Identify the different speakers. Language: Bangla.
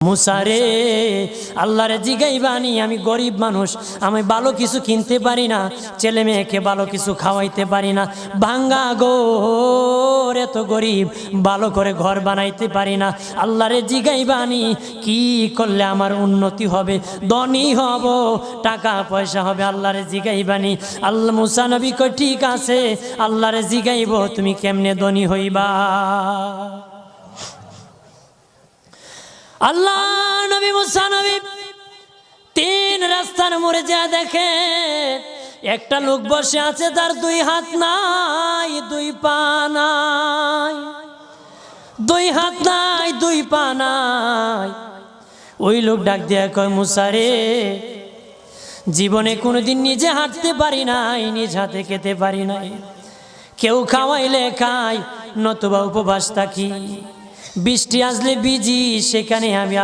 Speaker 1: মুসারে আল্লাহরে জিগাইবানি, আমি গরিব মানুষ, আমি ভালো কিছু কিনতে পারি না, ছেলে মেয়েকে ভালো কিছু খাওয়াইতে পারি না, ভাঙ্গা ঘর, এত গরিব, ভালো করে ঘর বানাইতে পারি না। আল্লাহরে জিগাইবানি কি করলে আমার উন্নতি হবে, ধনী হব, টাকা পয়সা হবে। আল্লাহরে জিগাইবানি। আল্লাহ মুসা নবী কই ঠিক আছে, আল্লাহরে জিগাইব তুমি কেমনে ধনী হইবা। আল্লাহ নবী মুসা নবী তিন রাস্তার মোড়ে যা দেখে একটা লোক বসে আছে, তার দুই হাত নাই, দুই পা নাই, দুই হাত নাই, দুই পা নাই। ওই লোক ডাক দিয়া কয়, মুসা রে, জীবনে কোনোদিন নিজে হাঁটতে পারি নাই, নিজ হাতে খেতে পারি নাই, কেউ খাওয়াইলে খাই, নতুবা উপবাস থাকি, বৃষ্টি আসলে ভিজি, সেখানে আমি